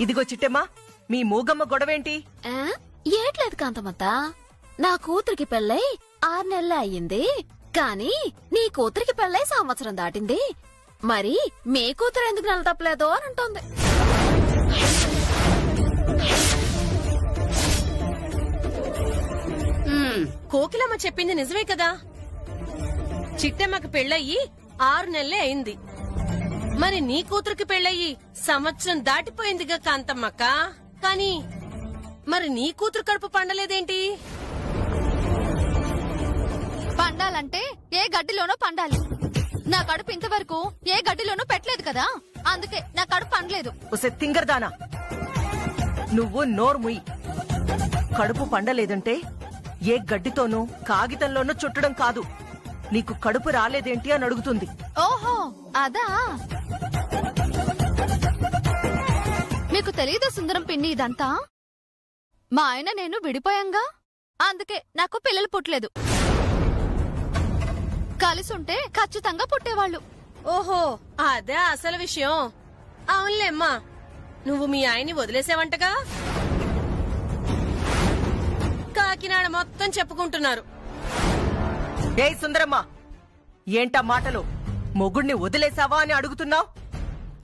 ఇదిగో చిట్టెమ్మా, మీ మూగమ్మ గొడవేంటి? ఏట్లేదు కాంతమ్మత్త, నా కూతురికి పెళ్ళై 6 నెలలే అయ్యింది. కాని నీ కూతురికి పెళ్ళై సంవత్సరం దాటింది. మరి మీ కూతురు ఎందుకు నెల తప్పలేదు అని అంటోంది. కోకిలమ్మ చెప్పింది నిజమే కదా. చిట్టెమ్మకి పెళ్ళయి 6 నెలలే అయింది. మరి నీ కూతురికి పెళ్ళయి సంవత్సరం దాటిపోయిందిగా కాంతమ్మక్క. కాని మరి నీ కూతురు కడుపు పండలేదేంటి? పండాలంటే ఏ గడ్డిలోనో పండాలి. నా కడుపు ఇంతవరకు ఏ గడ్డిలోనూ పెట్టలేదు కదా, అందుకే నా కడుపు పండలేదు. ఒసే తింగర్దానా, నువ్వు నోరు ముయ్యి. కడుపు పండలేదంటే ఏ గడ్డితోనూ కాగితంలోనూ చుట్టడం కాదు, నీకు కడుపు రాలేదేంటి అని అడుగుతుంది. ఓహో అదా, మీకు తెలీదా సుందరం పిన్ని ఇదంతా? మా ఆయన నేను విడిపోయాంగా, అందుకే నాకు పిల్లలు పుట్టలేదు. కలిసుంటే ఖచ్చితంగా పుట్టేవాళ్ళు. ఓహో అదే అసలు విషయం. అవునులేమ్మా, నువ్వు మీ ఆయన్ని వదిలేసావంటగా. కాకినాడ మొత్తం చెప్పుకుంటున్నారు. ఏ సుందరమ్మ, ఏంటా మాటలు? మొగుణ్ణి వదిలేసావా అని అడుగుతున్నావు?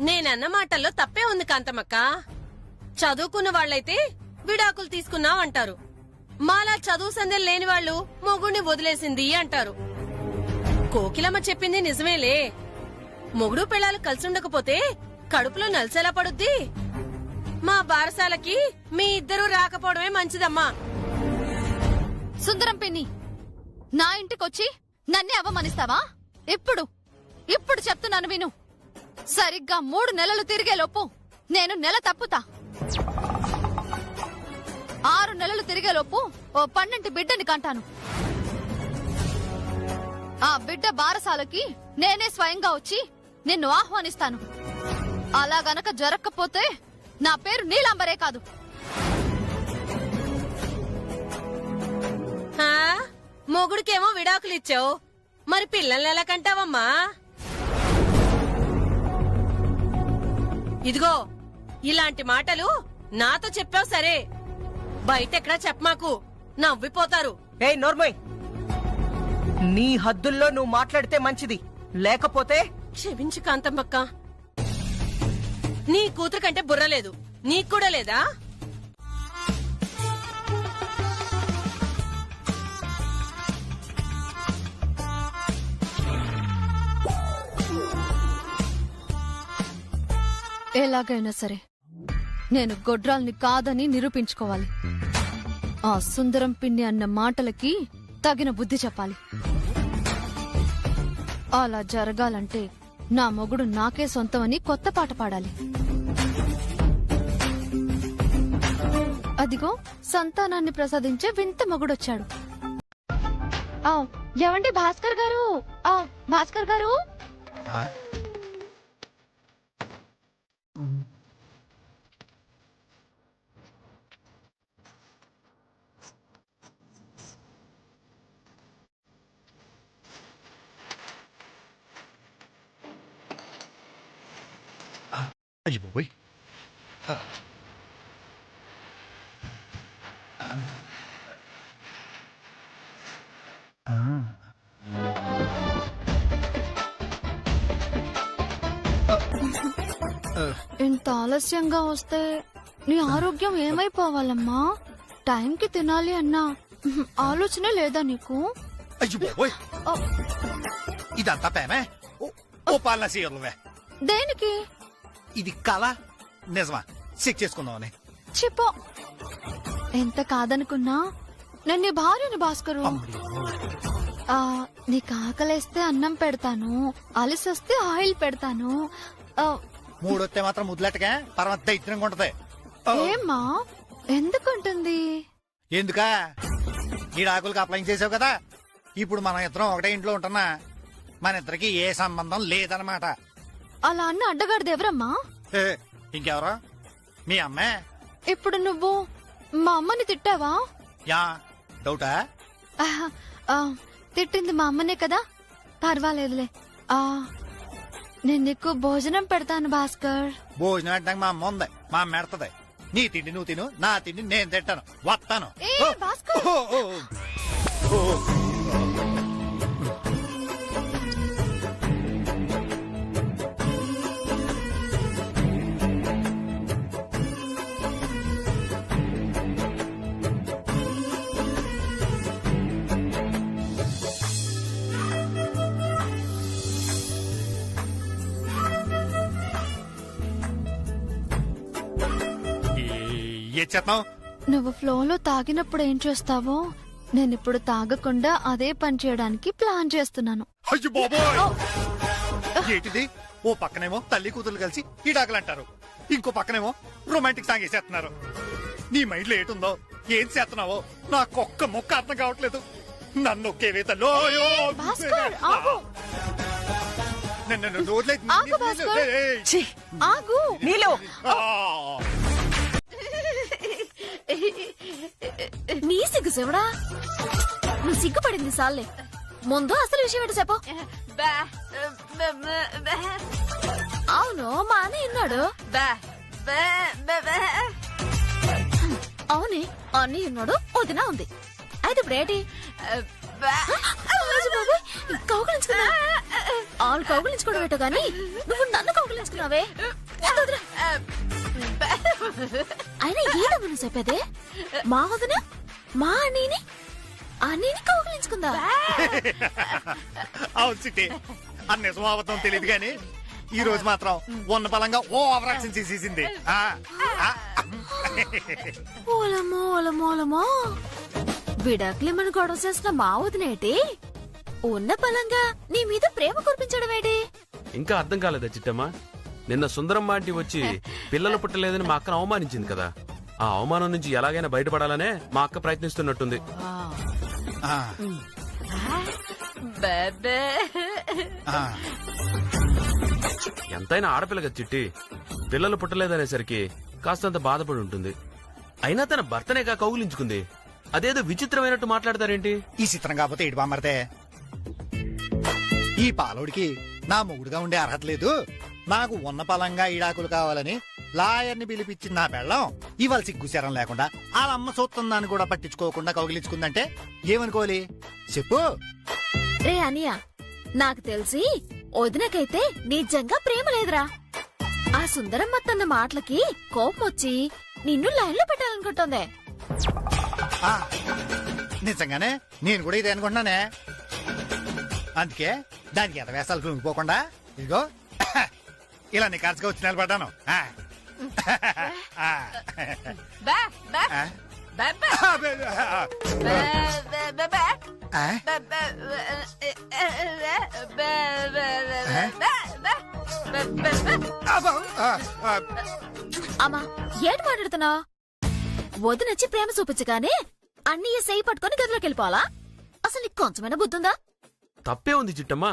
నేనన్న మాటల్లో తప్పే ఉంది కాంతమ్మక్క. చదువుకున్న వాళ్లైతే విడాకులు తీసుకున్నావంటారు. మాలా చదువు సంధ్యలు లేని వాళ్లు మొగుణ్ణి వదిలేసింది అంటారు. కోకిలమ్మ చెప్పింది నిజమేలే. మొగుడు పెళ్ళాలు కలిసుండకపోతే కడుపులో నల్సెలా పడుద్ది? మా బారసాలకి మీ ఇద్దరూ రాకపోవడమే మంచిదమ్మా. సుందరం పిన్ని, నా ఇంటికొచ్చి నన్నే అవమానిస్తావా? ఇప్పుడు చెప్తున్నాను విను. సరిగ్గా 3 నెలలు తిరిగేలోపు నేను నెల తప్పుతా. 6 నెలలు తిరిగేలోపు ఓ 12 బిడ్డని కంటాను. ఆ బిడ్డ బారసాలకి నేనే స్వయంగా వచ్చి నిన్ను ఆహ్వానిస్తాను. అలా గనక జరగకపోతే నా పేరు నీలాంబరే కాదు. మొగుడికేమో విడాకులిచ్చావు, మరి పిల్లల్ని ఎలా కంటావమ్మా? ఇదిగో ఇలాంటి మాటలు నాతో చెప్పావు సరే, బయటెక్కడా చెప్పమాకు, నవ్విపోతారు. ఏ నోర్మోయ్, నీ హద్దుల్లో నువ్వు మాట్లాడితే మంచిది, లేకపోతే... క్షమించు కాంతమ్మక్క, నీ కూతురు కంటే బుర్ర లేదు, నీకు కూడా లేదా? ఎలాగైనా సరే నేను గొడ్రాల్ని కాదని నిరూపించుకోవాలి. ఆ సుందరం పిన్ని అన్న మాటలకి తగిన బుద్ధి చెప్పాలి. అలా జరగాలంటే నా మొగుడు నాకే సొంతమని కొత్త పాట పాడాలి. అదిగో సంతానాన్ని ప్రసాదించే వింత మొగుడొచ్చాడు. ఏమండి భాస్కర్ గారు, భాస్కర్ గారు. Aji boy. ఇంత ఆలస్యంగా వస్తే నీ ఆరోగ్యం ఏమైపోవాలమ్మా? టైంకి తినాలి అన్నా ఆలోచనే లేదా నీకు? Aji boy. ఇదంతా పేమే ఓ పాలన సీయర్లువే. దేనికి? ఇది కళ నిజమా చెక్ చేసుకుందామని. చెప్పో, ఎంత కాదనుకున్నా నేను నీ భార్యని భాస్కరు. నీకు ఆకలేస్తే అన్నం పెడతాను, అలిసొస్తే ఆయిల్ పెడతాను. 3 వస్తే మాత్రం ముద్దులెట్టగా పరమ దైత్యంగా ఉంటది. ఏమ్మా ఎందుకుంటుంది? ఎందుకా ఈ ఆకులకు అప్లై చేసావు కదా, ఇప్పుడు మనం ఇద్దరం ఒకటే ఇంట్లో ఉంటున్నా, మన ఇద్దరికి ఏ సంబంధం లేదన్నమాట. అలా అన్న అడ్డగాడిది ఎవరమ్మా? ఇంకెవరో మీ అమ్మే. ఇప్పుడు నువ్వు మా అమ్మని తిట్టావా? యా డౌటా? తిట్టింది మా అమ్మనే కదా, పర్వాలేదులే. నేను నీకు భోజనం పెడతాను భాస్కర్. భోజనం అంటే మా అమ్మ ఉంది, మా అమ్మ పెడతది. నీ తిండి నువ్వు తిను, నా తిండి నేను తింటాను. వస్తాను. ఏ, భాస్కర్. ఏ చేద్దాం? నువ్వు ఫ్లోలో తాగినప్పుడు ఏం చేస్తావో నేనిప్పుడు తాగకుండా అదే పని చేయడానికి ప్లాన్ చేస్తున్నాను. అయ్యో బాబోయ్! ఏంటిది? ఓ పక్కనేమో తల్లి కూతురు కలిసి ఈడాకలు అంటారు, ఇంకో పక్కనేమో రొమాంటిక్ సాంగ్ వేసేస్తున్నారు. నీ మైండ్ లో ఏటుందో, ఏం చేస్తున్నావో నాకు ఒక్క మొక్క అర్థం కావట్లేదు. నన్ను ఒకేవే తల్లో భాస్కర్, ఆగు. ఆగు భాస్కర్. ఛీ, ఆగు. నీలో నీ సిగ్గు శివుడా, నువ్వు సిగ్గుపడింది సాల్లే. ముందు అసలు విషయం ఏంటో చెప్పు. అవును, మా అన్నయ్య ఉన్నాడు. అవునే, అన్నయ్య ఉన్నాడు, వదిన ఉంది. అయితే ఇప్పుడు ఏంటి? కౌగులించుకున్నా. వాళ్ళు కౌగులించుకోవడం ఏంటో గాని నువ్వు నన్ను కౌగులించుకున్నావే. అయినా ఏడమ్మ నువ్వు చెప్పేదే? మా వదిన మా అన్నీని కౌగులించుకుందా? అవును సిట్టి, అన్ని నిజం అబద్ధం తెలియదు గాని ఈ రోజు మాత్రం ఉన్న బలంగా ఓ అవరాక్షన్ చేసేసింది. ఓలమో ఓలమో ఓలమో, విడాకులు మన గొడవ చేసిన మా వదినేటి ఉన్న బలంగా నీ మీద ప్రేమ కురిపించడం ఏంటి? ఇంకా అర్థం కాలేదా చిట్టమ్మా? నిన్న సుందరమ్మ ఆంటీ వచ్చి పిల్లలు పుట్టలేదని మా అక్కను అవమానించింది కదా. ఆ అవమానం నుంచి ఎలాగైనా బయటపడాలనే మా అక్క ప్రయత్నిస్తున్నట్టుంది. ఎంతైనా ఆడపిల్ల కదా చిట్టి, పిల్లలు పుట్టలేదనేసరికి కాస్తంత బాధపడి ఉంటుంది. అయినా తన భర్తనేగా కౌగులించుకుంది. అదేదో విచిత్రమైనట్టు మాట్లాడతారేంటి? ఈ చిత్రం కాకపోతే ఏడు బామ్మర్దే, ఈ పాలోడికి నా మొగుడుగా ఉండే అర్హత లేదు. నాకు ఉన్న పలంగా ఈడాకులు కావాలని లాయర్ని పిలిపించింది నా పెళ్ళం. ఇవాళ సిగ్గుశారం లేకుండా వాళ్ళమ్మ సొత్తుందాన్ని కూడా పట్టించుకోకుండా కౌగిలించుకుందంటే ఏమనుకోవాలి చెప్పు? రే అనియా, నాకు తెలిసి వదినకైతే నిజంగా ప్రేమ లేదురా. ఆ సుందరమ్మ తన మాటలకి కోపం వచ్చి నిన్ను లైన్లో పెట్టాలనుకుంటోందే. నిజంగానే నేను కూడా ఇదే అనుకుంటున్నానే. అందుకే దానికి ఎంత వేసాలు కృంగిపోకుండా ఇదిగో ఇలా నీ ఖర్చుగా వచ్చి నిలబడ్డాను. అమ్మా, ఏంటి మాట్లాడుతున్నావు? వదినొచ్చి ప్రేమ చూపించగానే అన్నయ్య సెయ్యి పట్టుకుని గదిలోకి వెళ్ళిపోవాలా? అసలు నీకు కొంచెమైనా బుద్ధుందా? తప్పే ఉంది చిట్టమ్మా,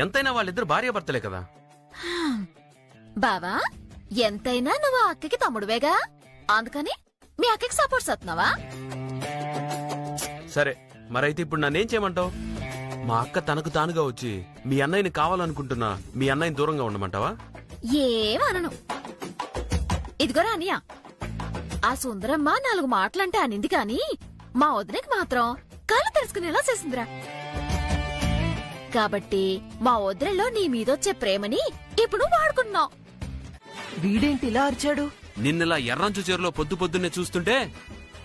ఎంతైనా వాళ్ళిద్దరు భార్యాభర్తలే కదా. బావా, ఎంతైనా నువ్వు ఆ అక్కకి తమ్ముడువేగా, అందుకని మీ అక్కకి సపోర్ట్ చేస్తున్నావా? సరే, మరైతే ఇప్పుడు నన్నేం చేయమంటావు? మా అక్క తనకు తానుగా వచ్చి మీ అన్నయ్యని కావాలనుకుంటున్నా మీ అన్నయ్యని దూరంగా ఉండమంటావా? ఏమనను. ఇదిగోరా అనియా, ఆ సుందరమ్మ 4 మాటలంటే అనింది కాని మా వదినకి మాత్రం కళ్ళు తెలుసుకునేలా చేసిందిరా. కాబట్టి మా వదినలో నీ మీదొచ్చే ప్రేమని ఇప్పుడు వాడుకుంటున్నావు. వీడేంటి ఇలా అరిచాడు? నిన్నలా ఎర్రంచు చీరలో పొద్దు పొద్దున్నే చూస్తుంటే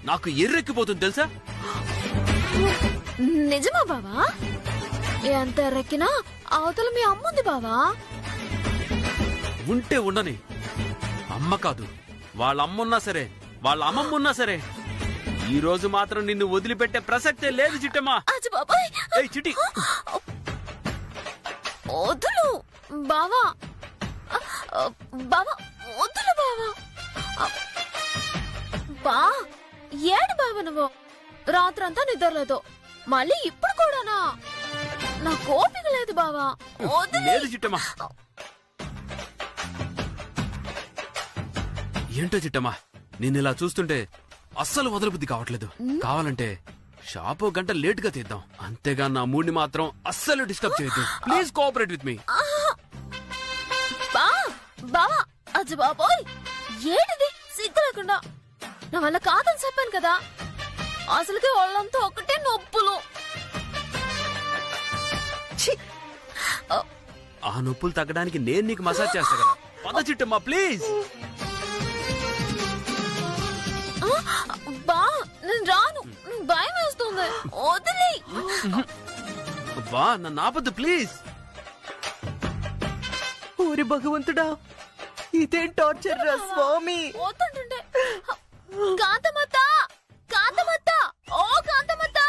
నాకు ఎర్రెక్కిపోతుంది తెలుసా? నిజమా బావా? ఎంత ఎర్రెక్కినా అవతల మీ అమ్ముంది బావా. ఉంటే ఉండని, అమ్మ కాదు వాళ్ళ అమ్మున్నా సరే, వాళ్ళ అమ్మమ్మున్నా సరే, ఈ రోజు మాత్రం నిన్ను వదిలిపెట్టే ప్రసక్తే లేదు చిట్టమ్మా. అచ్చి బాబాయ్, ఏయ్ చిట్టి, వదులు బావా, బావా వదులు బావా. బా ఏడు బావ నువ్వు? రాత్రంతా నిద్రలేదు, మళ్ళీ ఇప్పుడు కూడానా? నా కోపిక లేదు బావా, లేదు చిట్టమ్మా. ఏంటో చిట్టమ్మా, నిన్నిలా చూస్తుంటే అస్సలు వదలబుద్ధి కావట్లేదు. కావాలంటే షాపు గంట లేట్ గా తీద్దాం, అంతేగా నా మూడ్ని మాత్రం అస్సలు డిస్టర్బ్ చేయొద్దు. Please cooperate with me. బావా అజ్జి బాబోయ్ ఏంటిది సిగ్గు లేకుండా నా వల్ల కాదని చెప్పాను కదా అసలుకే వాళ్ళంతా ఒకటే నొప్పులు ఛీ! ఆ నొప్పులు తగ్గడానికి నేను నీకు మసాజ్ చేస్తా కదా పద చిట్టమ్మా ప్లీజ్. బా నేను రాను భయం వేస్తుంది వదిలే బా నన్ను ఆపద్దు ప్లీజ్. ఓరి భగవంతుడా, ఇదేం టార్చర్ రా స్వామి. వద్దంటుంటే కాంతమత్త కాంతమత్త ఓ కాంతమత్త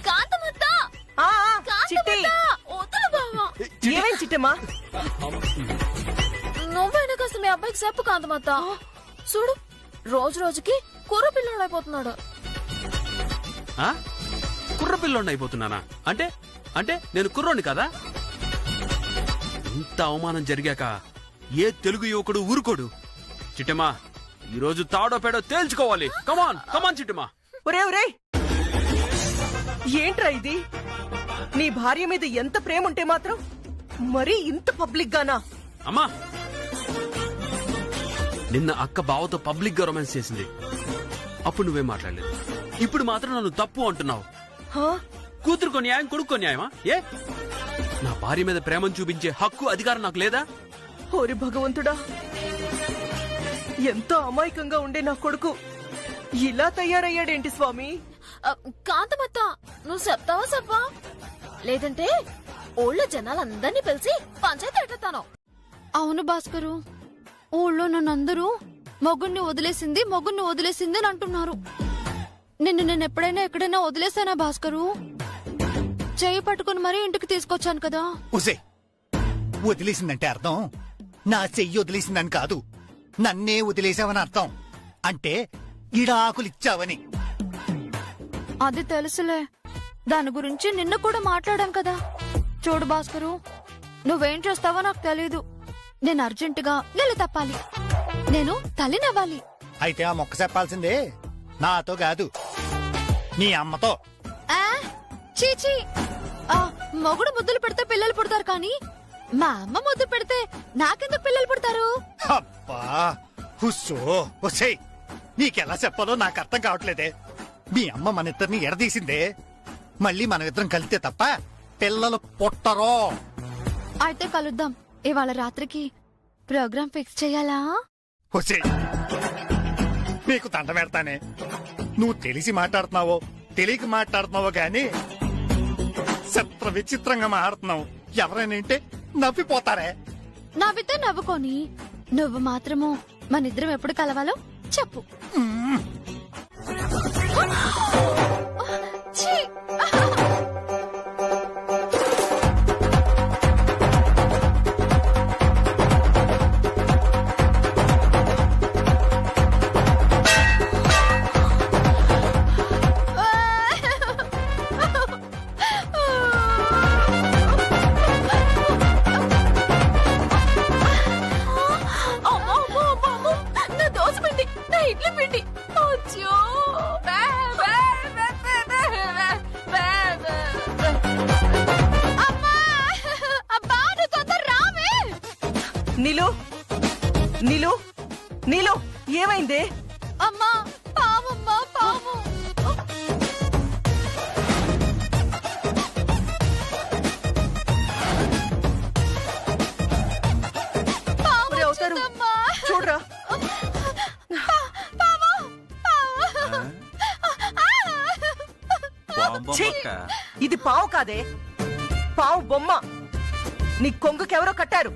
కాంతమత్త ఆ, చిట్టి కాంతమత్త వద్దులు బావా ఏమేం చిట్టమ్మా? నువ్వైనా కాస్త మీ అబ్బాయికి చెప్పు కాంతమత్త చూడు రోజు రోజుకి కుర్ర పిల్లడైపోతున్నాడు. ఆ? కుర్ర పిల్లోడిని అయిపోతున్నానా? అంటే అంటే నేను కుర్రోని కదా? ఇంత అవమానం జరిగాక ఏ తెలుగు యువకుడు ఊరుకోడు. చిట్టమ్మా ఈరోజు తాడో పేడో తేల్చుకోవాలి. కమాన్ కమాన్ చిట్టమ్మా. ఒరే ఒరే, ఏంట్రా ఇది? నీ భార్య మీద ఎంత ప్రేమ ఉంటే మాత్రం మరీ ఇంత పబ్లిక్ గానా? అమ్మా నిన్న అక్క బావతో పబ్లిక్ గా రొమాన్స్ చేసింది, అప్పుడు నువ్వేం మాట్లాడలేదు. ఇప్పుడు మాత్రం నన్ను తప్పు అంటున్నావు. హా? కూతురుకో న్యాయం కొడుకో న్యాయమా? ఏ నా భార్య మీద ప్రేమను చూపించే హక్కు అధికారం నాకు లేదా? ఓరి భగవంతుడా, ఎంతో అమాయకంగా ఉండే నా కొడుకు ఇలా తయారయ్యాడేంటి స్వామి? కాంతమత్త నువ్వు చెప్తావా చెప్పా లేదంటే ఊళ్ళో జనాలందరినీ పిలిచి పంచాయతీ ఎట్టుతాను. అవును భాస్కరు, ఊళ్ళో నన్నందరూ మొగుణ్ణి వదిలేసింది అని అంటున్నారు. నేను ఎప్పుడైనా ఎక్కడైనా వదిలేసానా భాస్కరు? చెయ్యి పట్టుకుని మరీ ఇంటికి తీసుకొచ్చాను కదా. ఉసే, వదిలేసిందంటే అర్థం నా చెయ్యి వదిలేసిందని కాదు, నన్నే వదిలేసావని అర్థం. అంటే ఇడాకులిచ్చావని. అది తెలుసులే, దాని గురించి నిన్న కూడా మాట్లాడాం కదా. చూడు భాస్కరు, నువ్వేం చేస్తావో నాకు తెలీదు. నేను అర్జెంటుగా నెల తప్పాలి, నేను తల్లినవ్వాలి. అయితే ఆ మొక్క చెప్పాల్సిందే నాతో కాదు, నీ అమ్మతో. ఆ, చీచీ, ఆ మొగుడు ముద్దులు పెడితే పిల్లలు పుడతారు కానీ మా అమ్మ ముద్దు పెడితే నాకెందుకు పిల్లలు పుడతారు? అబ్బా హుస్సో, ఒసే నీకెలా చెప్పాలో నాకు అర్థం కావట్లేదే. మీ అమ్మ మన ఇద్దరిని ఎడదీసిందే, మళ్ళీ మనం ఇద్దరం కలిస్తే తప్ప పిల్లలు పుట్టరో. అయితే కలుద్దాం. ఇవాళ రాత్రికి ప్రోగ్రామ్ ఫిక్స్ చెయ్యాలా? ఒసే నీకు దండ పెడతానే. నువ్వు తెలిసి మాట్లాడుతున్నావో తెలియక మాట్లాడుతున్నావో గాని చిత్ర విచిత్రంగా మాట్లాడుతున్నావు. ఎవరైనా వింటే నవ్విపోతారే. నవ్వితే నవ్వుకొని, నువ్వు మాత్రము మనిద్దరం ఎప్పుడు కలవాలో చెప్పు. ఛీ! నా దోశ పిండి నా ఇడ్లీ పిండి అచ్చో నీలు నీలు నీలు, ఏమైందే? అమ్మా పావమ్మా పావు. ఒరే అవుతారు, చూడరా. ఛీ! ఇది పావు కాదే, పావు బొమ్మ. నీ కొంగుకెవరో కట్టారు.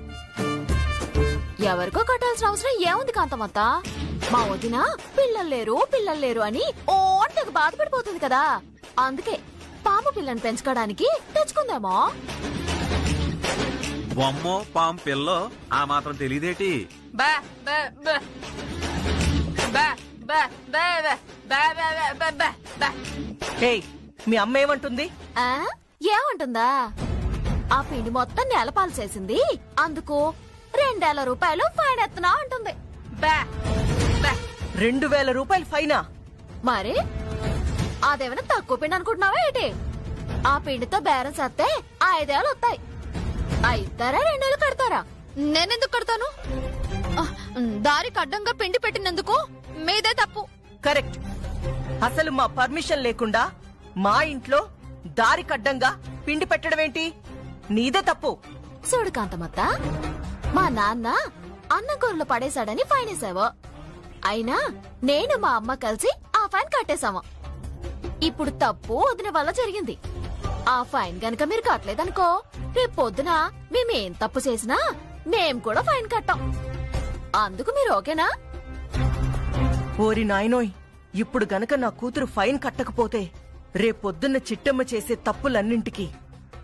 ఎవరికో కట్టాల్సిన అవసరం ఏముంది కాంతమత్త? మా వదిన పిల్లలు లేరు అని ఓ అంటకు బాధపడిపోతుంది కదా, అందుకే పాము పిల్లని పెంచుకోవడానికి తెచ్చుకుందామో. బొమ్మో పాము పిల్లో ఆ మాత్రం తెలియదేటి? బా బా బా బా బా బా బా బా బా బా బా. ఏయ్, మీ అమ్మ ఏమంటుంది? ఆ ఏమంటుందా? ఆ పిండి మొత్తం నేలపాలు చేసింది, అందుకు 2,000 రూపాయలు ఫైన్ ఎత్తనా అంటుంది. బా బా 2,000 రూపాయలు ఫైనా? మరి అదేమైనా తక్కువ పిండి అనుకుంటున్నావా ఏంటి? ఆ పిండితో బేరం చేస్తే 5,000 వస్తాయి. అయితారా 2,000 కడతారా? నేనెందుకు కడతాను? ఆ, దారికి అడ్డంగా పిండి పెట్టినందుకు మీదే తప్పు. కరెక్ట్. అసలు మా పర్మిషన్ లేకుండా మా ఇంట్లో దారికడ్డంగా పిండి పెట్టడం ఏంటి? నీదే తప్పు. చూడు కాంతమత్త, మా నాన్న అన్నం కూరలు పడేశాడని ఫైన్ వేసావు. అయినా నేను మా అమ్మ కలిసి ఆ ఫైన్ కట్టేశాము. ఇప్పుడు తప్పు వదిన వల్ల జరిగింది. ఆ ఫైన్ గనక మీరు కట్టలేదనుకో, రేపు పొద్దున మేమేం తప్పు చేసినా మేం కూడా ఫైన్ కట్టాం. అందుకు మీరు ఓకేనా? ఓరి నాయనోయ్, ఇప్పుడు గనక నా కూతురు ఫైన్ కట్టకపోతే రేపొద్దున్న చిట్టమ్మ చేసే తప్పులన్నింటికి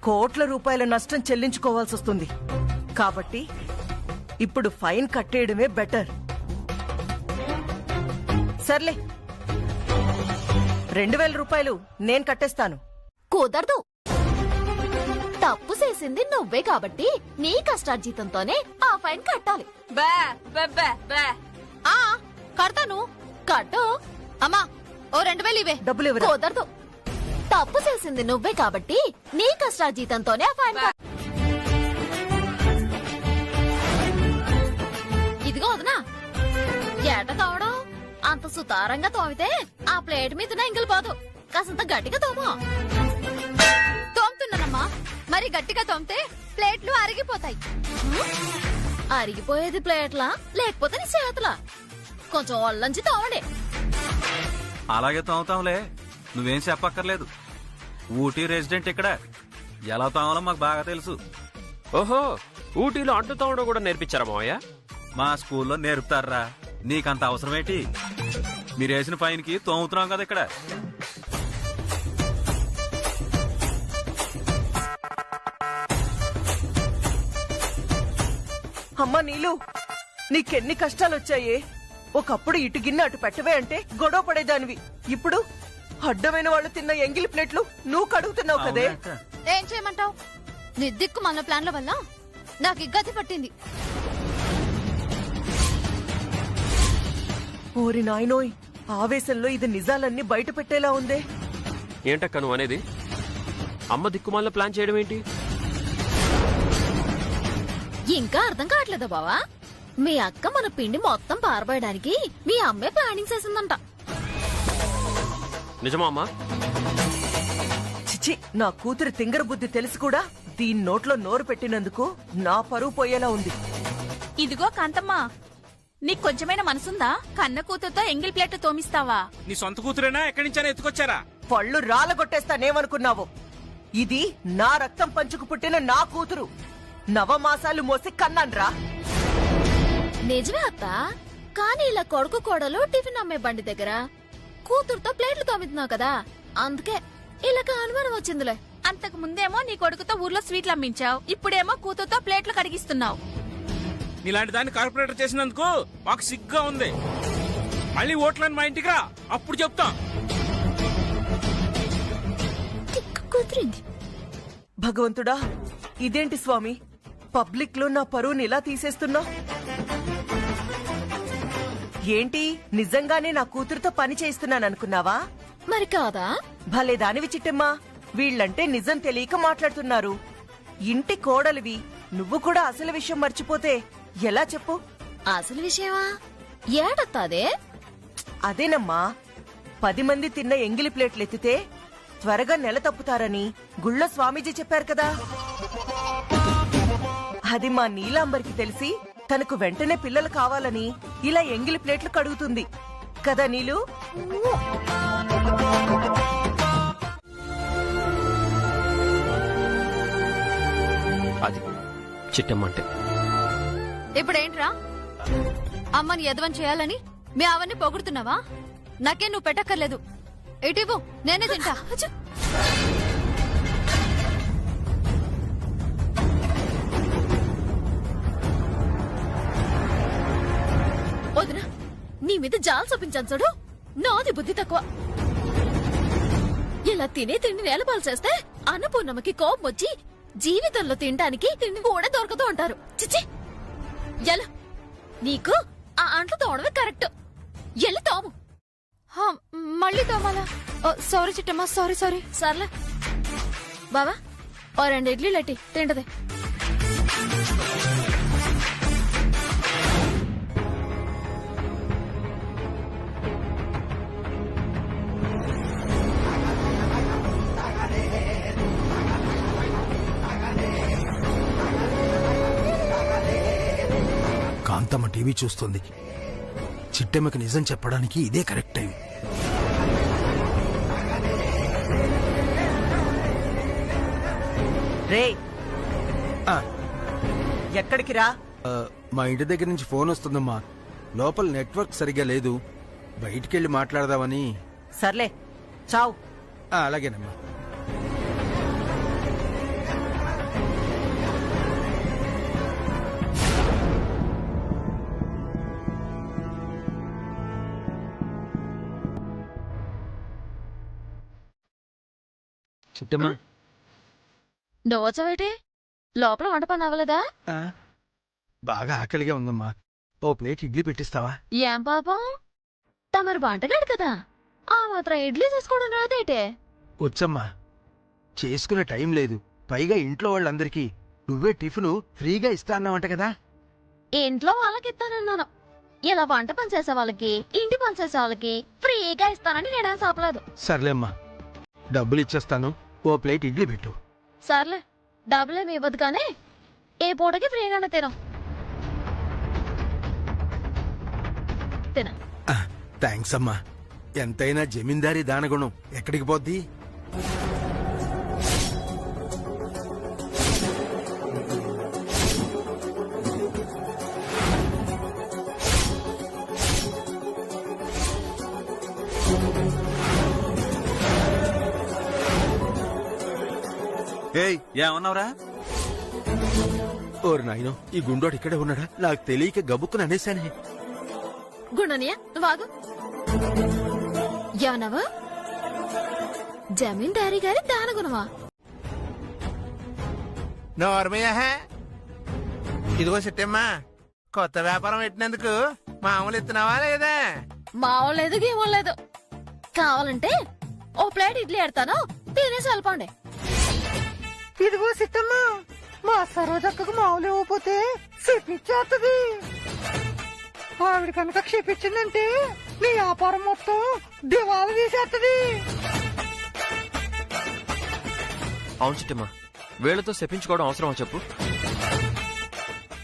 కోట్ల రూపాయల నష్టం చెల్లించుకోవాల్సొస్తుంది. కాబట్టి ఇప్పుడు ఫైన్ కట్టేయడమే బెటర్. సర్లే, 2000 రూపాయలు నేను కట్టేస్తాను. కుదరదు. తప్పు చేసింది నువ్వే కాబట్టి నీ కష్టార్జితంతోనే ఆ ఫైన్ కట్టాలి. బే బే బే బే. ఆ కడతాను. కట్టు. అమ్మా, ఓ 2000 ఇవే. డబ్బులు ఇవ్వరా? కుదరదు. తప్పు చేసింది నువ్వే కాబట్టి నీ కష్టార్జితంతోనే ఆ ఫైన్ ఇదిగో వదనా. ఏట తోవడం అంత సుతారంగా తోమితే ఆ ప్లేట్ మీద ఎంగిలిపోదు. కాసంత గట్టిగా తోమో. తోముతున్నానమ్మా. మరి గట్టిగా తోమితే ప్లేట్లు అరిగిపోతాయి. అరిగిపోయేది ప్లేట్లా లేకపోతే నీ చేతులా? కొంచెం ఒళ్ళంచి తోమండి. అలాగే తోముతాంలే, నువ్వేం చెప్పక్కర్లేదు. ఊటీ రెసిడెంట్ ఇక్కడ, ఎలా తోమాలో మాకు బాగా తెలుసు. ఓహో, ఊటీలో అంటు తోమడం కూడా నేర్పించారా మావయ్య? మా స్కూల్లో నేర్పుతారా? నీకంత అవసరమేంటి? మీరేసిన ఫైన్ కి తోముతున్నాం కదా ఇక్కడ. అమ్మా నీలు, నీకెన్ని కష్టాలొచ్చాయే. ఒకప్పుడు ఇటు గిన్నె అటు పెట్టవే అంటే గొడవ పడేదానివి. ఇప్పుడు అడ్డమైన వాళ్ళు తిన్న ఎంగిలి ప్లేట్లు నువ్వు కడుగుతున్నావు కదే. ఏం చేయమంటావు? నీ దిక్కు మన ప్లాన్ల వల్ల నాకు ఇగ్గతి పట్టింది. ఓరి నాయనోయ్, ఆవేశంలో ఇది నిజాలన్నీ బయట పెట్టేలా ఉందే. ఏంటక్క నువ్వు అనేది? అమ్మ దిక్కుమాల ప్లాన్ చేయడం ఏంటి? ఇంకా అర్థం కావట్లేదా బావా? మీ అక్క మన పిండి మొత్తం పారబోయడానికి మీ అమ్మే ప్లానింగ్ చేసిందంట. నిజమా అమ్మా? చిచి, నా కూతురు తింగర బుద్ధి తెలిసి కూడా దీని నోట్లో నోరు పెట్టినందుకు నా పరువు పోయేలా ఉంది. ఇదిగో కాంతమ్మా, నీకు కొంచెమైనా మనసుందా? కన్న కూతురుతో ఎంగిల్ ప్లేట్ తోమిస్తావా? నీ సొంత కూతురేనా? ఎక్కడి నుంచైనా ఎత్తుకొచ్చారా? పళ్ళు రాలగొట్టేస్తానేమనుకున్నావు? ఇది నా రక్తం పంచుకు పుట్టిన నా కూతురు. నవమాసాలు మోసి కన్నాన్రా. నిజమే అత్త, కానీ ఇలా కొడుకు కోడలు టిఫిన్ అమ్మే బండి దగ్గర కూతురుతో ప్లేట్లు తోమితున్నావు కదా, అందుకే ఇలాగ అనుమానం వచ్చిందిలే. అంతకు ముందేమో నీ కొడుకుతో ఊర్లో స్వీట్లు అమ్మించావు, ఇప్పుడేమో కూతురుతో ప్లేట్లు కడిగిస్తున్నావు. నీలాంటి దాన్ని కార్పొరేటర్ చేసినందుకు మాకు సిగ్గుగా ఉంది. మళ్ళీ ఓట్లని మా ఇంటికి రా, అప్పుడు చెప్తాం. కుదిరింది. భగవంతుడా, ఇదేంటి స్వామి, పబ్లిక్ లో నా పరువుని ఇలా తీసేస్తున్నా? ఏంటి, నిజంగానే నా కూతురుతో పని చేస్తున్నాననుకున్నావా? మరి కాదా? భలే దానివి చిట్టమ్మా. వీళ్ళంటే నిజం తెలియక మాట్లాడుతున్నారు. ఇంటి కోడలివి నువ్వు కూడా అసలు విషయం మర్చిపోతే ఎలా చెప్పు? అసలు విషయమా? ఏడత్తాదే? అదేనమ్మా, 10 మంది తిన్న ఎంగిలి ప్లేట్లెత్తితే త్వరగా నెల తప్పుతారని గుళ్ళో స్వామీజీ చెప్పారు కదా. అది మా నీలాంబరికి తెలిసి తనకు వెంటనే పిల్లలు కావాలని ఇలా ఎంగిలి ప్లేట్లు కడుగుతుంది కదా నీలు? అది చిట్టమ్మంటే. ఇప్పుడేంట్రా, అమ్మని ఎదవం చేయాలని మీ అవన్నీ పొగుడుతున్నావా? నాకే నువ్వు పెట్టక్కర్లేదు. ఇటివ్వు, నేనే తింటా. వదినా, నీ మీద జాలు చూపించాను చూడు. నాది బుద్ధి తక్కువ. ఇలా తినే తిండి నేలపాలు చేస్తే అన్నపూర్ణమ్మకి కోపం వచ్చి జీవితంలో తినడానికి తిండి కూడా దొరకదు అంటారు. చిచ్చి, ఎలా నీకు ఆ అంట్లు తోడమే కరెక్ట్. ఎల్లి తోము. మళ్ళీ తోమాలా? Sorry చిట్టమ్మా, sorry. సర్లే బావా, ఓ 2 ఇడ్లీలు ఎట్టి తింటది. కాంతమ్మ టీవీ చూస్తుంది. చిట్టెమ్మకి నిజం చెప్పడానికి ఇదే కరెక్ట్ టైం. రే ఎక్కడికి రా? మా ఇంటి దగ్గర నుంచి ఫోన్ వస్తుందమ్మా. లోపల నెట్వర్క్ సరిగా లేదు, బయటికెళ్ళి మాట్లాడదామని. సర్లే చావు. అలాగేనమ్మా. చిట్టమ్మా దోచవేటి లోపల వంట పని అవ్వలేదా? బాగా ఆకలిగా ఉందమ్మా, ఓ ప్లేట్ ఇడ్లీ పెట్టిస్తావా? ఏం పాపం, తమరు వంటగాడు కదా, ఆ మాత్రం ఇడ్లీ చేసుకోవడం రాదేటే? వచ్చమ్మా, చేసుకునే టైం లేదు. పైగా ఇంట్లో వాళ్ళందరికీ నువ్వే టిఫిన్ ఫ్రీగా ఇస్తా అన్నావంట కదా. ఇంట్లో వాళ్ళకి ఇస్తానన్నాను, ఇలా వంట పని చేసే వాళ్ళకి ఇంటి పని చేసే వాళ్ళకి ఫ్రీగా ఇస్తానని నేనేం చెప్పలేదు. సర్లేమ్మా, డబ్బులు ఇచ్చేస్తాను, ఓ ప్లేట్ ఇడ్లీ పెట్టు. సర్లే, డబ్బులేమి ఇవ్వదు కానీ ఏ పూటకి ఫ్రీగానే తిను. థ్యాంక్స్ అమ్మా. ఎంతైనా జమీందారీ దానగుణం ఎక్కడికి పోద్ది? ఏమన్నావురా? ఓరు నాయనో, ఈ గుండోడు ఇక్కడే ఉన్నాడా? నాకు తెలియక గబుక్కుని అనేశానే. గుండనియా నువ్వాగు. యానవా జమీందారీ గారి దానగుణమా? నోర్మయ్యా, ఇదిగో చిట్టమ్మా, కొత్త వ్యాపారం పెట్టినందుకు మామూలు ఇస్తున్నావా లేదా? మామూలు లేదు గేమో లేదు. కావాలంటే ఓ ప్లేట్ ఇడ్లీ ఎడతాను, తినేసి వెళ్ళిపోండి. ఇదిగో సిట్టమ్మా, మా సరోజక్కకు మామూలు ఇవ్వకపోతే క్షిపించేస్తుంది. ఆవిడ కనుక క్షిపించిందంటే నీ వ్యాపారం మొత్తం దివాలా తీసేస్తుంది. అవును చిట్టమ్మా, వీళ్లతో శపించుకోవడం అవసరమా చెప్పు?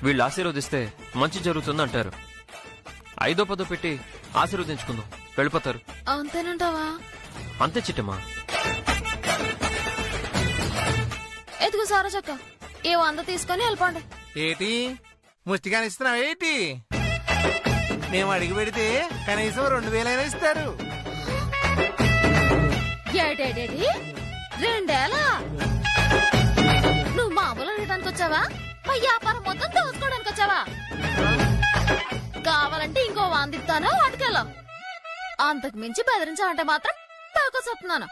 వీళ్ళు ఆశీర్వదిస్తే మంచి జరుగుతుంది అంటారు. 5-10 పెట్టి ఆశీర్వదించుకుందాం, వెళ్ళిపోతారు. అంతేనంటావా? అంతే చిట్టమ్మా. ఎదుగు సరోజక్క, ఈ 100 తీసుకొని వెళ్ళిపోండి. ఏటి ముష్టిగాని ఇస్తున్నావు ఏంటి? మేము అడిగి పెడితే కనీసం 2000 ఇస్తారు. ఏటేటేటి 2 నువ్వు మామూలు అడగడానికి వచ్చావా? మా వ్యాపారం మొత్తం దోచుకోవడానికి వచ్చావా? కావాలంటే ఇంకో 100 ఇస్తాను, వాటికెళ్ళం. అంతకు మించి బెదిరించాలంటే మాత్రం తాకో చెప్తున్నాను.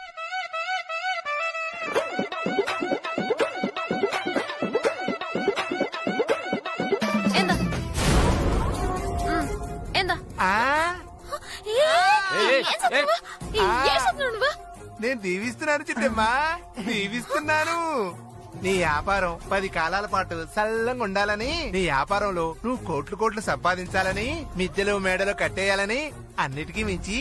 నేను దీవిస్తున్నాను చిట్టమ్మా, దీవిస్తున్నాను. నీ వ్యాపారం 10 కాలాల పాటు సల్లంగా ఉండాలని, నీ వ్యాపారంలో నువ్వు కోట్లు సంపాదించాలని, మిద్దెలు మేడలు కట్టేయాలని, అన్నిటికీ మించి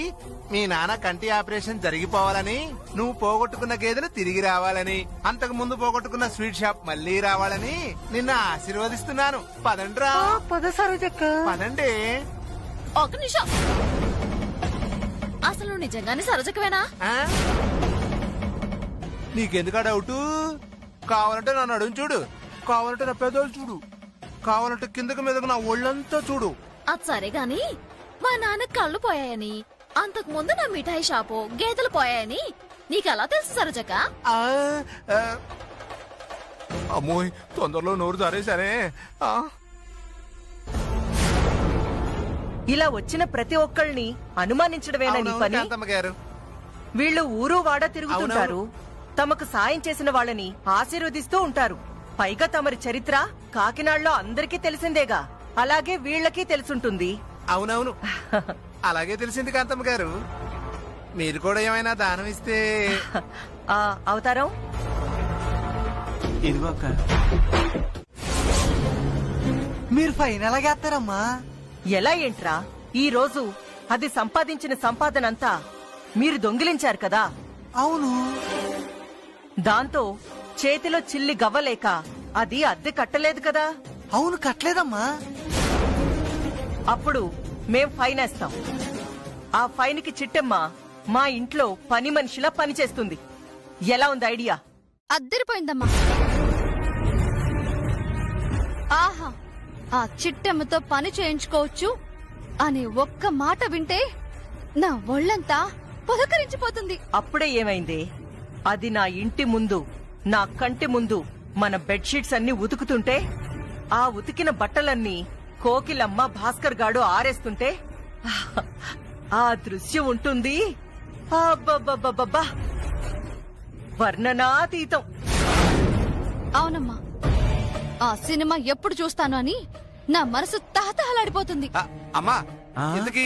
మీ నాన్న కంటి ఆపరేషన్ జరిగిపోవాలని, నువ్వు పోగొట్టుకున్న గేదెలు తిరిగి రావాలని, అంతకు ముందు పోగొట్టుకున్న స్వీట్ షాప్ మళ్ళీ రావాలని నిన్ను ఆశీర్వదిస్తున్నాను. పదండ్రా. పదండి. ఒక నిమిషం, అసలు నువ్వు నిజంగానే సరోజకవేనా? నీకెందుకా డౌట్? కావాలంటే నన్ను అడుగు చూడు, కావాలంటే నా పెదవులు చూడు, కావాలంటే కిందకి మీదకు నా ఒళ్ళంతా చూడు. అది సరే గాని, మా నాన్న కళ్ళు పోయాయని, అంతకు ముందు నా మిఠాయి షాపు గేదెలు పోయాయని నీకెలా తెలుసు సరోజక? అమ్మోయ్, తొందరలో నోరు జారేశానే. ఇలా వచ్చిన ప్రతి ఒక్కళ్ళని అనుమానించడమేనా నీ పని? గారు, వీళ్ళు ఊరు వాడ తిరుగుతుంటారు, తమకు సాయం చేసిన వాళ్ళని ఆశీర్వదిస్తూ ఉంటారు. పైగా తమరి చరిత్ర కాకినాడలో అందరికీ తెలిసిందేగా, అలాగే వీళ్ళకి తెలుసుంటుంది. అవునవును, అలాగే తెలిసింది కాంతమ్మ గారు. మీరు కూడా ఏమైనా దానం ఇస్తే. అవతారం ఇదిగో అక్క. మీరు ఫైన్ ఎలాగేస్తారమ్మా? ఎలా ఏంట్రా, ఈ రోజు అది సంపాదించిన సంపాదనంతా మీరు దొంగిలించారు కదా. అవును. దాంతో చేతిలో చిల్లి గవ్వలేక అది అద్దె కట్టలేదు కదా. అవును, కట్టలేదమ్మా. అప్పుడు మేం ఫైన్ వేస్తాం. ఆ ఫైన్ కి చిట్టమ్మ మా ఇంట్లో పని మనిషిలా పని చేస్తుంది. ఎలా ఉంది ఐడియా? అద్దరిపోయిందమ్మా. ఆహా, ఆ చిట్టెమ్మతో పని చేయించుకోవచ్చు అనే ఒక్క మాట వింటే నా ఒళ్ళంతా పులకరించిపోతుంది. అప్పుడే ఏమైంది? అది నా ఇంటి ముందు, నా కంటి ముందు మన బెడ్షీట్స్ అన్ని ఉతుకుతుంటే, ఆ ఉతికిన బట్టలన్నీ కోకిలమ్మ భాస్కర్ గాడు ఆరేస్తుంటే ఆ దృశ్యం ఉంటుంది. అబ్బబ్బబ్బబ్బా, వర్ణనాతీతం. అవునమ్మా, ఆ సినిమా ఎప్పుడు చూస్తాను అని నా మనసు తహతహలాడిపోతుంది. అమ్మా, ఇంతకీ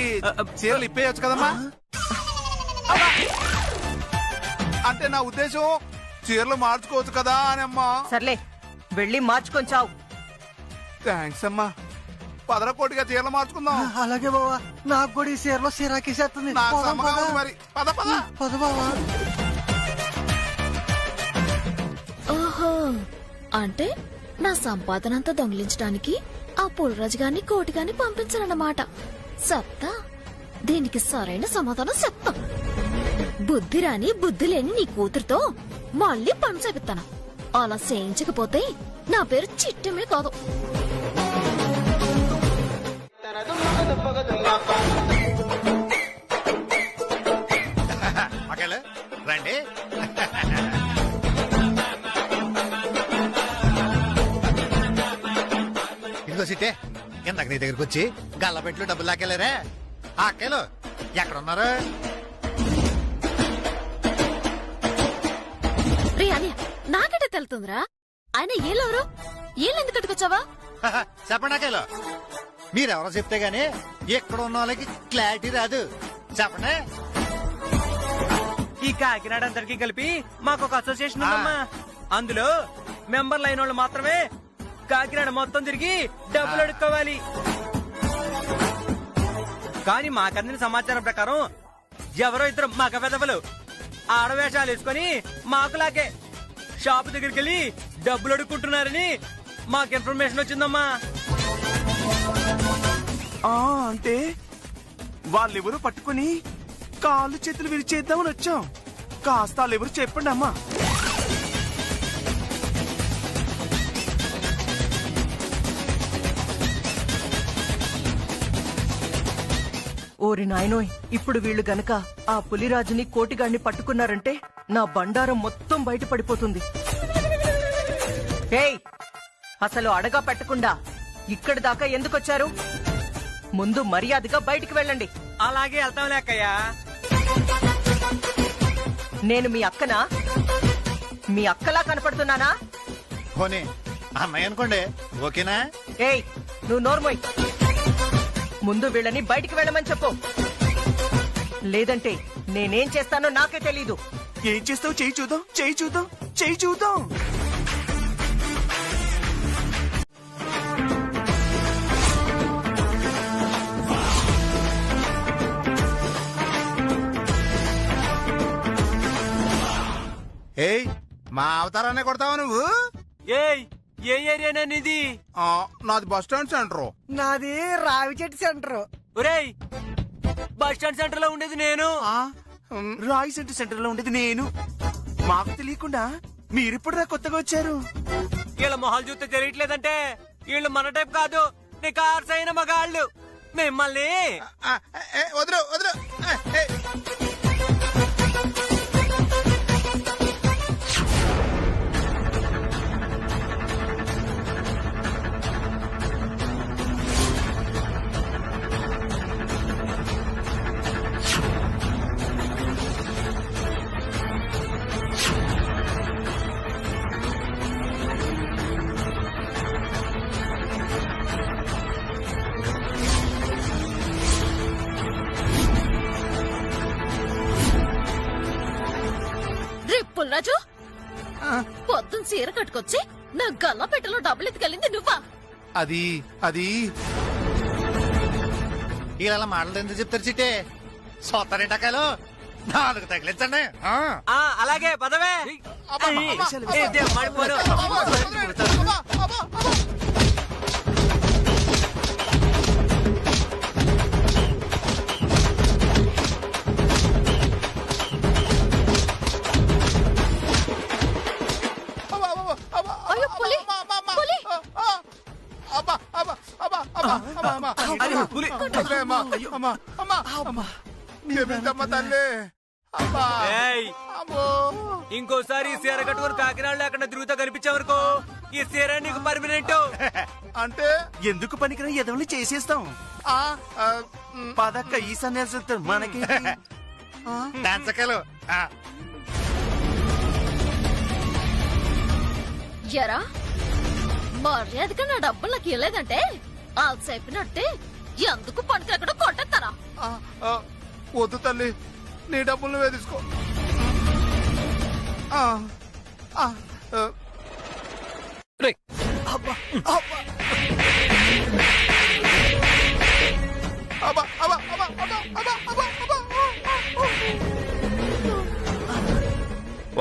చీరలు ఇప్పేయచ్చు కదమ్మా? అంటే నా ఉద్దేశం చీరలు మార్చుకోవచ్చు కదా అని అమ్మా. సర్లే, వెళ్ళి మార్చుకొని చావు. థ్యాంక్స్ అమ్మా. పదరకోటిగా చీరలు మార్చుకుందాం. అలాగే బావా, నాకు కూడా ఈ చీరలో సిరాకేసేస్తుంది. నాకు సమ్మగా ఉంది మరి. పద పద పద బావా. ఓహో, అంటే నా సంపాదనంతా దొంగిలించడానికి ఆ పుల్రాజు గారిని కోటి గారిని పంపించాలన్నమాట. సత్తా, దీనికి సరైన సమాధానం చెప్తా. బుద్ధి రాని బుద్ధి లేని నీ కూతురుతో మళ్ళీ పని చేపిస్తాను. అలా చేయించకపోతే నా పేరు చిట్టమే కాదు. రండి. ఇదిగో సిట్టే, ఇందాక నీ దగ్గరకు వచ్చి గల్లపెట్లు డబ్బులు లాకెళ్ళారే ఆ అక్కలు ఎక్కడున్నారు? నాకంటే తెలుతుందిరా. ఆయన ఏళ్ళెవరు? ఏళ్ళెందుకు కట్టుకొచ్చావా? చెప్పండి అక్కలు. మీరెవరో చెప్తే గానీ ఎక్కడ ఉన్న వాళ్ళకి క్లారిటీ రాదు. చెప్పండి. ఈ కాకినాడ అందరికి కలిపి మాకు ఒక అసోసియేషన్ ఉందమ్మా. అందులో మెంబర్లు అయిన వాళ్ళు మాత్రమే కాకినాడ మొత్తం తిరిగి డబ్బులు అడుక్కోవాలి. కానీ మాకందిన సమాచారం ప్రకారం ఎవరో ఇద్దరు మగ పెదవులు ఆడవేషాలు వేసుకుని మాకులాగే షాపు దగ్గరికి వెళ్ళి డబ్బులు అడుక్కుంటున్నారని మాకు ఇన్ఫర్మేషన్ వచ్చిందమ్మా. అంటే వాళ్ళెవరూ పట్టుకుని కాళ్ళు చేతులు విరిచేద్దామని వచ్చాం. కాస్త వాళ్ళెవరు చెప్పండి అమ్మా. ఓరి నాయనోయ్, ఇప్పుడు వీళ్ళు గనక ఆ పులిరాజుని కోటిగాడిని పట్టుకున్నారంటే నా బండారం మొత్తం బయట పడిపోతుంది. ఏయ్, అసలు అడగా పెట్టకుండా ఇక్కడి దాకా ఎందుకొచ్చారు? ముందు మర్యాదగా బయటికి వెళ్ళండి. అలాగే వెళ్తాం లేకయ్యా. నేను మీ అక్కనా? మీ అక్కలా కనపడుతున్నానా? పోనీ అన్నయ్య అనుకోండి, ఓకేనా? ఏయ్, నువ్వు నోర్మోయ్. ముందు వీళ్ళని బయటికి వెళ్ళమని చెప్పు, లేదంటే నేనేం చేస్తానో నాకే తెలీదు. ఏం చేస్తావు? చెయ్యి చూద్దాం, చెయ్యి చూద్దాం, చెయ్యి చూద్దాం. ఏయ్, మా అవతారాన్ని కొడతావా నువ్వు? ఏయ్, ఏ ఏరియానా నీది? నాది బస్ స్టాండ్ సెంటర్. నాది రావిచెట్టు సెంటర్. ఒరేయ్, బస్ స్టాండ్ సెంటర్ లో ఉండేది నేను. రాయ్ సెంటర్ సెంటర్ లో ఉండేది నేను. మాకు తెలియకుండా మీరిప్పుడు రా కొత్తగా వచ్చారు. వీళ్ళ మొహాలు చూస్తే తెలియట్లేదంటే వీళ్ళు మన టైప్ కాదు, నీ కార్స్ అయిన మగాళ్ళు. మిమ్మల్ని వదరు వదరు. పుల్రాజు, పొద్దున్న చీర కట్టుకొచ్చి నా గల్ల పెట్టెలో డబ్బులు ఎత్తుకెళ్ళింది నువ్వా? అది అది ఇలా మాటలు ఎందుకు చెప్తారు చిట్టే? సోతారేటకాయలు నాలుగు తగిలించండి. అలాగే పదవే. వదిలే అమ్మా. అమ్మా, అమ్మా, అమ్మా. క్షమించమ్మా తల్లి. అమ్మా. ఏయ్, అమ్మో. ఇంకోసారి ఈ సీర కట్టుకుని కాకినాడలో ఎక్కడ తిరుగుతా కనిపించావనుకో ఈ సీర నీకు పర్మనెంట్. అంటే ఎందుకు పనికిరా ఎదవని చేసేస్తాం. పదక్క ఈ సన్యాసి మనకి డాన్సకాలు ఎరా మర్యాదగా నా డబ్బులు నాకు ఇవ్వలేదంటే వాళ్ళు చెప్పినట్టే ఎందుకు పనికిరక్కడ కొట్టేస్తారా? వద్దు తల్లి, నీ డబ్బులు నువ్వే తీసుకో.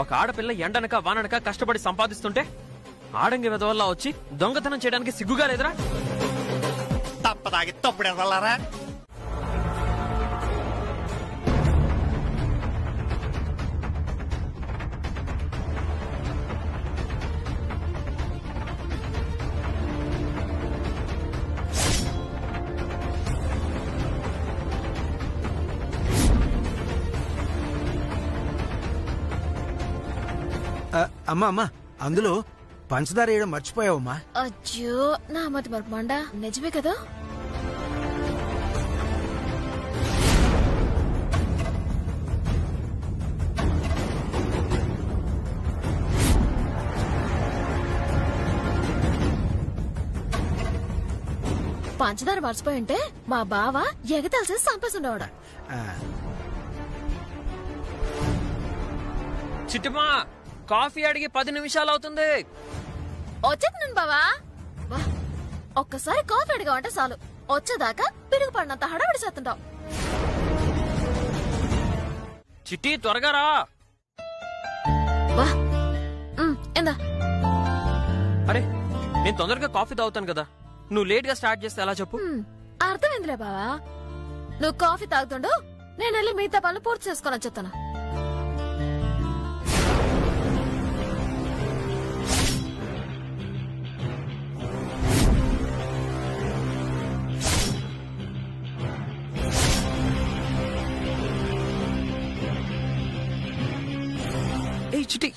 ఒక ఆడపిల్ల ఎండనక వాననక కష్టపడి సంపాదిస్తుంటే ఆడంగి వెదవల్లా వచ్చి దొంగతనం చేయడానికి సిగ్గుగా లేదురా? తప్పదాగి తప్పుడు ఎదవల్లారా. అమ్మా అమ్మా, అందులో పంచదార వేయడం మర్చిపోయావమ్మా. అజ్జో నా మతి మరపమండా, నిజమే కదా? పంచదార మర్చిపోయి ఉంటే మా బావ ఎగతాల్సి చంపేస్తుండేవాడు. చిట్టుమా, కాఫీ అడిగి 10 నిమిషాలు అవుతుంది. వచ్చేస్తున్నాను బావా. ఒక్కసారి కాఫీ అడిగావంటే చాలు వచ్చేదాకా పిడుగు పడినంత హడావిడి చేస్తుంటావు. చిట్టి త్వరగా రా. ఎందా అరే, నేను తొందరగా కాఫీ తాగుతాను కదా, నువ్వు లేట్ గా స్టార్ట్ చేస్తే ఎలా చెప్పు? అర్థమైందిలే బావా. నువ్వు కాఫీ తాగుతుండు, నేను వెళ్ళి మిగతా పనులు పూర్తి చేసుకొని వచ్చేస్తాను. ఏయ్ చిట్టి,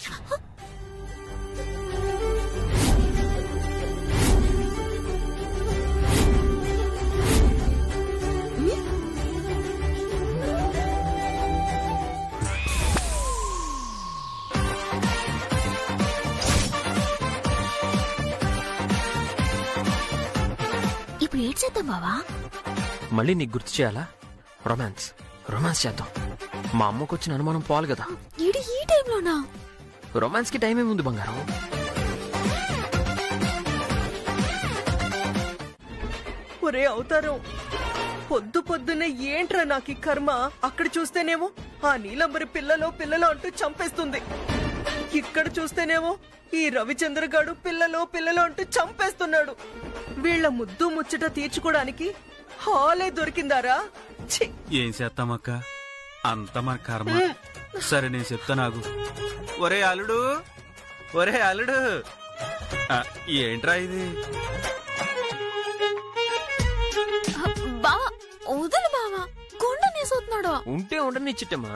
ఇప్పుడు ఏం చేద్దాం బావా? మళ్ళీ నీకు గుర్తు చేయాలా? రొమాన్స్ రొమాన్స్ చేద్దాం. మా అమ్మకు వచ్చిన అనుమానం పోవాలి కదా. ఈడి ఈ టైంలోనా? రొమాన్స్ కి టైం ఏముంది బంగారం? ఒరే అవతారం, పొద్దు పొద్దునే ఏంట్రా నాకు ఈ కర్మ. అక్కడ చూస్తేనేమో ఆ నీలంబరి పిల్లలో అంటూ చంపేస్తుంది, ఇక్కడ చూస్తేనేమో ఈ రవిచంద్రగాడు పిల్లలో అంటూ చంపేస్తున్నాడు. వీళ్ల ముద్దు ముచ్చట తీర్చుకోవడానికి హాలే దొరికిందారా? ఏం చేస్తామక్క, అంత మన కర్మ. సరే నేను చెప్తా. నాకు ఒరే అల్లుడు, ఒరే అల్లుడు, ఏంట్రా ఇది? బావా వదులు బావా, కొండ నేసవుతున్నాడు. ఉంటే ఉండని చిట్టమ్మా,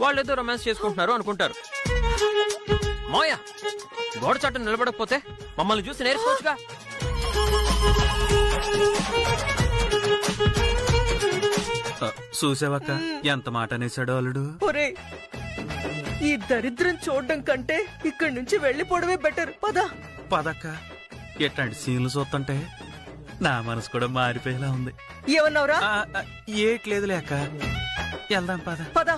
వాళ్ళేదో రొమాన్స్ చేసుకుంటున్నారు అనుకుంటారు. మోయ, గోడ చాటు నిలబడకపోతే మమ్మల్ని చూసి నేర్చుకోవచ్చుగా. చూసావక్క ఎంత మాట అనేసాడో అల్లుడు. ఒరే, ఈ దరిద్రం చూడడం కంటే ఇక్కడి నుంచి వెళ్లిపోవడమే బెటర్. పద పదక్క, ఎట్లాంటి సీన్లు చూస్తుంటే నా మనసు కూడా మారిపోయేలా ఉంది. ఏమన్నావురా? ఏట్లేదు లేక వెళ్దాం పద. పద.